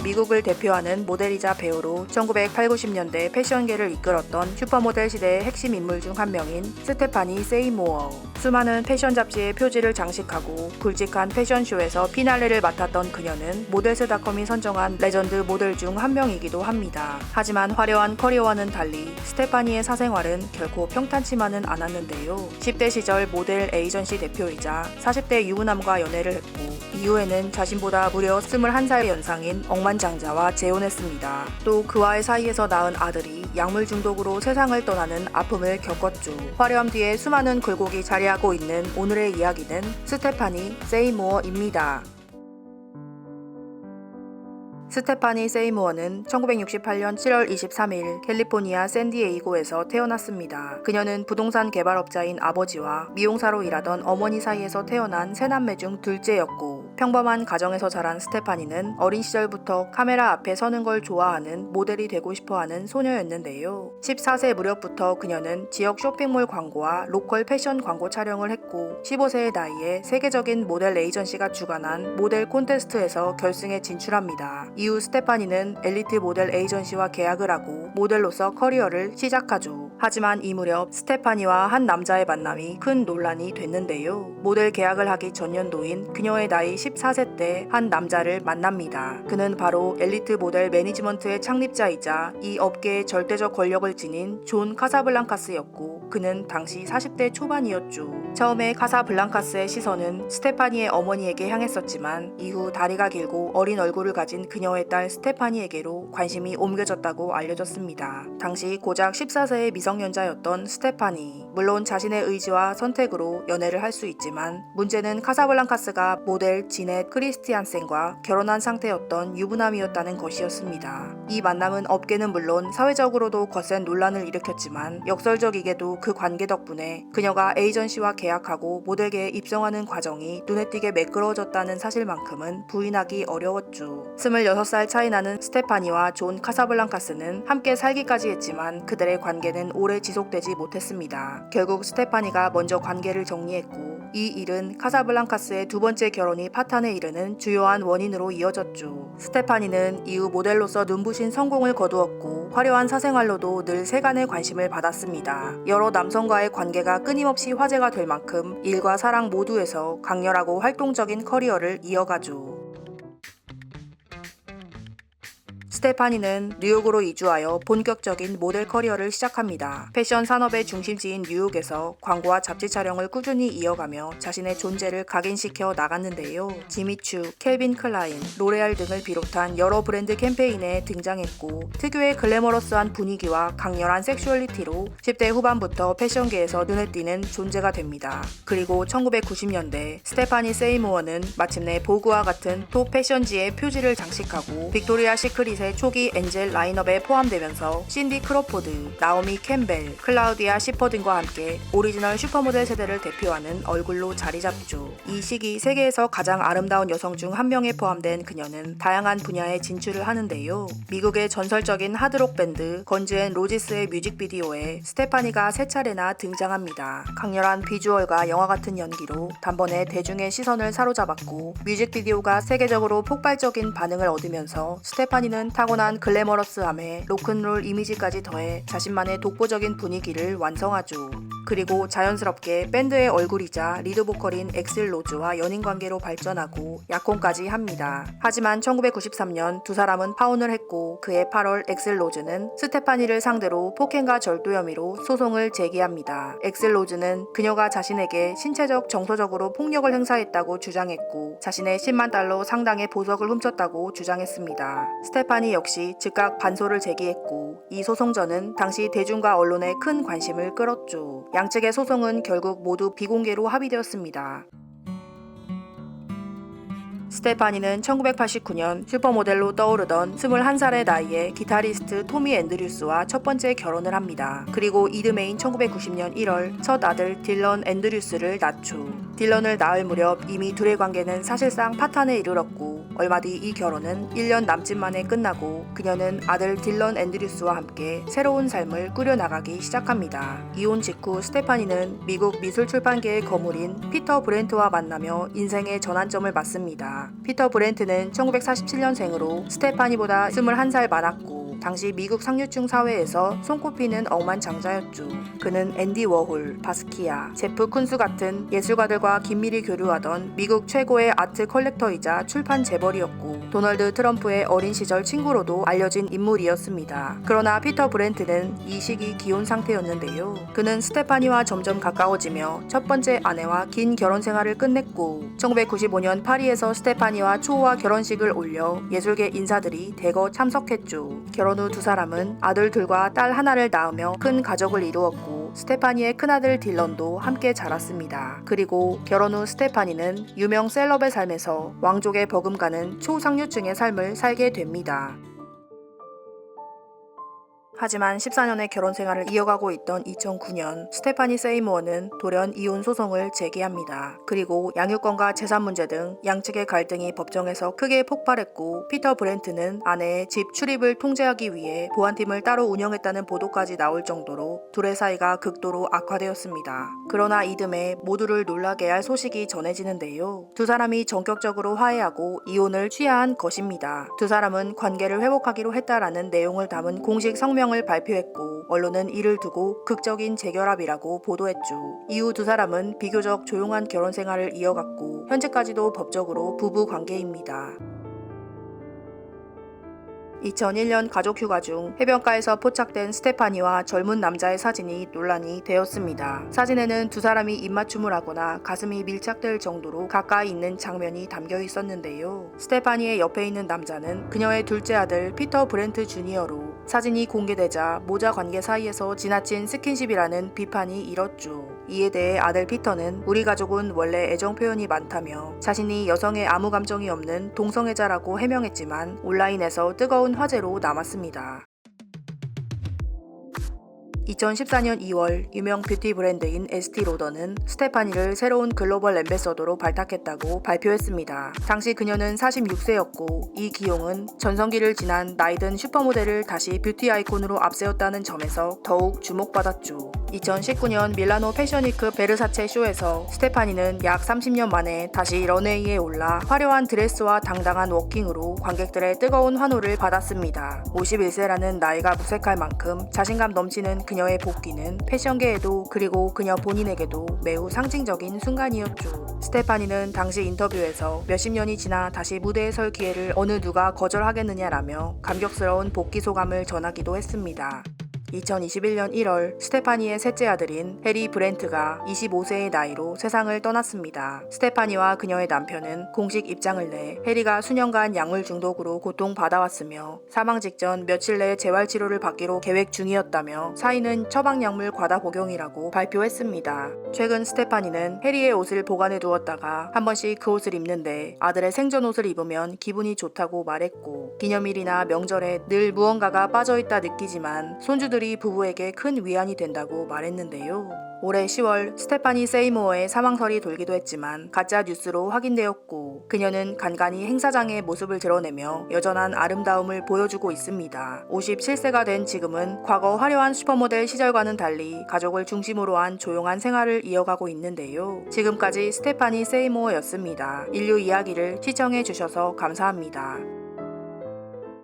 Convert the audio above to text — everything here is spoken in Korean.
미국을 대표하는 모델이자 배우로 1980, 90년대 패션계를 이끌었던 슈퍼모델 시대의 핵심 인물 중 한 명인 스테파니 세이모어. 수많은 패션 잡지의 표지를 장식하고 굵직한 패션쇼에서 피날레를 맡았던 그녀는 모델스닷컴이 선정한 레전드 모델 중 한 명이기도 합니다. 하지만 화려한 커리어와는 달리 스테파니의 사생활은 결코 평탄치만은 않았는데요. 10대 시절 모델 에이전시 대표이자 40대 유부남과 연애를 했고 이후에는 자신보다 무려 21살 연상인 억만장자와 재혼했습니다. 또 그와의 사이에서 낳은 아들이 약물 중독으로 세상을 떠나는 아픔을 겪었죠. 화려함 뒤에 수많은 굴곡이 자리하고 있는 오늘의 이야기는 스테파니 세이모어입니다. 스테파니 세이모어는 1968년 7월 23일 캘리포니아 샌디에이고에서 태어났습니다. 그녀는 부동산 개발업자인 아버지와 미용사로 일하던 어머니 사이에서 태어난 세 남매 중 둘째였고 평범한 가정에서 자란 스테파니는 어린 시절부터 카메라 앞에 서는 걸 좋아하는 모델이 되고 싶어하는 소녀였는데요. 14세 무렵부터 그녀는 지역 쇼핑몰 광고와 로컬 패션 광고 촬영을 했고 15세의 나이에 세계적인 모델 에이전시가 주관한 모델 콘테스트에서 결승에 진출합니다. 이후 스테파니는 엘리트 모델 에이전시와 계약을 하고 모델로서 커리어를 시작하죠. 하지만 이 무렵 스테파니와 한 남자의 만남이 큰 논란이 됐는데요. 모델 계약을 하기 전년도인 그녀의 나이 14세 때 한 남자를 만납니다. 그는 바로 엘리트 모델 매니지먼트의 창립자이자 이 업계의 절대적 권력을 지닌 존 카사블랑카스였고 그는 당시 40대 초반이었죠. 처음에 카사블랑카스의 시선은 스테파니의 어머니에게 향했었지만 이후 다리가 길고 어린 얼굴을 가진 그녀의 딸 스테파니에게로 관심이 옮겨졌다고 알려졌습니다. 당시 고작 14세의 미성년자였던 스테파니. 물론 자신의 의지와 선택으로 연애를 할 수 있지만 문제는 카사블랑카스가 모델 지넷 크리스티안센과 결혼한 상태였던 유부남이었다는 것이었습니다. 이 만남은 업계는 물론 사회적으로도 거센 논란을 일으켰지만 역설적이게도 그 관계 덕분에 그녀가 에이전시와 계약하고 모델계에 입성하는 과정이 눈에 띄게 매끄러워졌다는 사실만큼은 부인하기 어려웠죠. 26살 차이 나는 스테파니와 존 카사블랑카스는 함께 살기까지 했지만 그들의 관계는 오래 지속되지 못했습니다. 결국 스테파니가 먼저 관계를 정리했고 이 일은 카사블랑카스의 두 번째 결혼이 파탄에 이르는 주요한 원인으로 이어졌죠. 스테파니는 이후 모델로서 눈부신 성공을 거두었고 화려한 사생활로도 늘 세간의 관심을 받았습니다. 여러 남성과의 관계가 끊임없이 화제가 될 만큼 일과 사랑 모두에서 강렬하고 활동적인 커리어를 이어가죠. 스테파니는 뉴욕으로 이주하여 본격적인 모델 커리어를 시작합니다. 패션 산업의 중심지인 뉴욕에서 광고와 잡지 촬영을 꾸준히 이어가며 자신의 존재를 각인시켜 나갔는데요. 지미추, 캘빈 클라인, 로레알 등을 비롯한 여러 브랜드 캠페인에 등장했고 특유의 글래머러스한 분위기와 강렬한 섹슈얼리티로 10대 후반부터 패션계에서 눈에 띄는 존재가 됩니다. 그리고 1990년대 스테파니 세이모어는 마침내 보그와 같은 톱 패션지의 표지를 장식하고 빅토리아 시크릿의 초기 엔젤 라인업에 포함되면서 신디 크로포드, 나오미 캠벨, 클라우디아 시퍼 등과 함께 오리지널 슈퍼모델 세대를 대표하는 얼굴로 자리 잡죠. 이 시기 세계에서 가장 아름다운 여성 중 한 명에 포함된 그녀는 다양한 분야에 진출을 하는데요. 미국의 전설적인 하드록 밴드 건즈 앤 로지스의 뮤직비디오에 스테파니가 세 차례나 등장합니다. 강렬한 비주얼과 영화 같은 연기로 단번에 대중의 시선을 사로잡았고 뮤직비디오가 세계적으로 폭발적인 반응을 얻으면서 스테파니는 타고난 글래머러스함에 로큰롤 이미지까지 더해 자신만의 독보적인 분위기를 완성하죠. 그리고 자연스럽게 밴드의 얼굴이자 리드 보컬인 엑슬 로즈와 연인관계로 발전하고 약혼까지 합니다. 하지만 1993년 두 사람은 파혼을 했고 그해 8월 엑슬 로즈는 스테파니를 상대로 폭행과 절도 혐의로 소송을 제기합니다. 엑슬 로즈는 그녀가 자신에게 신체적, 정서적으로 폭력을 행사했다고 주장했고 자신의 10만 달러 상당의 보석을 훔쳤다고 주장했습니다. 스테파니 역시 즉각 반소를 제기했고 이 소송전은 당시 대중과 언론의 큰 관심을 끌었죠. 양측의 소송은 결국 모두 비공개로 합의되었습니다. 스테파니는 1989년 슈퍼모델로 떠오르던 21살의 나이에 기타리스트 토미 앤드류스와 첫 번째 결혼을 합니다. 그리고 이듬해인 1990년 1월 첫 아들 딜런 앤드류스를 낳죠. 딜런을 낳을 무렵 이미 둘의 관계는 사실상 파탄에 이르렀고 얼마 뒤 이 결혼은 1년 남짓 만에 끝나고 그녀는 아들 딜런 앤드류스와 함께 새로운 삶을 꾸려나가기 시작합니다. 이혼 직후 스테파니는 미국 미술출판계의 거물인 피터 브렌트와 만나며 인생의 전환점을 맞습니다. 피터 브렌트는 1947년생으로 스테파니보다 21살 많았고 당시 미국 상류층 사회에서 손꼽히는 억만장자였죠. 그는 앤디 워홀, 바스키아, 제프 쿤스 같은 예술가들과 긴밀히 교류하던 미국 최고의 아트 컬렉터이자 출판 재벌이었고 도널드 트럼프의 어린 시절 친구로도 알려진 인물이었습니다. 그러나 피터 브렌트는 이 시기 기혼 상태였는데요. 그는 스테파니와 점점 가까워지며 첫 번째 아내와 긴 결혼 생활을 끝냈고 1995년 파리에서 스테파니와 초호화 결혼식을 올려 예술계 인사들이 대거 참석했죠. 결혼 후 두 사람은 아들 둘과 딸 하나를 낳으며 큰 가족을 이루었고 스테파니의 큰아들 딜런도 함께 자랐습니다. 그리고 결혼 후 스테파니는 유명 셀럽의 삶에서 왕족의 버금가는 초상류층의 삶을 살게 됩니다. 하지만 14년의 결혼 생활을 이어가고 있던 2009년 스테파니 세이무어는 돌연 이혼 소송을 제기합니다. 그리고 양육권과 재산 문제 등 양측의 갈등이 법정에서 크게 폭발했고 피터 브렌트는 아내의 집 출입을 통제하기 위해 보안팀을 따로 운영했다는 보도까지 나올 정도로 둘의 사이가 극도로 악화되었습니다. 그러나 이듬해 모두를 놀라게 할 소식이 전해지는데요. 두 사람이 전격적으로 화해하고 이혼을 취하한 것입니다. 두 사람은 관계를 회복하기로 했다라는 내용을 담은 공식 성명을 발표했고 언론은 이를 두고 극적인 재결합이라고 보도했죠. 이후 두 사람은 비교적 조용한 결혼 생활을 이어갔고 현재까지도 법적으로 부부 관계입니다. 2001년 가족 휴가 중 해변가에서 포착된 스테파니와 젊은 남자의 사진이 논란이 되었습니다. 사진에는 두 사람이 입맞춤을 하거나 가슴이 밀착될 정도로 가까이 있는 장면이 담겨 있었는데요. 스테파니의 옆에 있는 남자는 그녀의 둘째 아들 피터 브렌트 주니어로 사진이 공개되자 모자 관계 사이에서 지나친 스킨십이라는 비판이 일었죠. 이에 대해 아들 피터는 우리 가족은 원래 애정 표현이 많다며 자신이 여성에 아무 감정이 없는 동성애자라고 해명했지만 온라인에서 뜨거운 화제로 남았습니다. 2014년 2월 유명 뷰티 브랜드인 에스티로더는 스테파니를 새로운 글로벌 앰베서더로 발탁했다고 발표했습니다. 당시 그녀는 46세였고 이 기용은 전성기를 지난 나이든 슈퍼모델을 다시 뷰티 아이콘으로 앞세웠다는 점에서 더욱 주목받았죠. 2019년 밀라노 패션위크 베르사체 쇼에서 스테파니는 약 30년 만에 다시 런웨이에 올라 화려한 드레스와 당당한 워킹으로 관객들의 뜨거운 환호를 받았습니다. 51세라는 나이가 무색할 만큼 자신감 넘치는 그녀의 복귀는 패션계에도 그리고 그녀 본인에게도 매우 상징적인 순간이었죠. 스테파니는 당시 인터뷰에서 몇십 년이 지나 다시 무대에 설 기회를 어느 누가 거절하겠느냐라며 감격스러운 복귀 소감을 전하기도 했습니다. 2021년 1월 스테파니의 셋째 아들인 해리 브렌트가 25세의 나이로 세상을 떠났습니다. 스테파니와 그녀의 남편은 공식 입장을 내 해리가 수년간 약물 중독으로 고통받아왔으며 사망 직전 며칠 내에 재활치료를 받기로 계획 중이었다며 사인은 처방약물 과다 복용이라고 발표했습니다. 최근 스테파니는 해리의 옷을 보관해 두었다가 한 번씩 그 옷을 입는데 아들의 생전 옷을 입으면 기분이 좋다고 말했고 기념일이나 명절에 늘 무언가가 빠져있다 느끼지만 손주들이 부부에게 큰 위안이 된다고 말했는데요. 올해 10월 스테파니 세이무어의 사망설이 돌기도 했지만 가짜 뉴스로 확인되었고 그녀는 간간히 행사장의 모습을 드러내며 여전한 아름다움을 보여주고 있습니다. 57세가 된 지금은 과거 화려한 슈퍼모델 시절과는 달리 가족을 중심으로 한 조용한 생활을 이어가고 있는데요. 지금까지 스테파니 세이무어였습니다. 인류 이야기를 시청해 주셔서 감사합니다.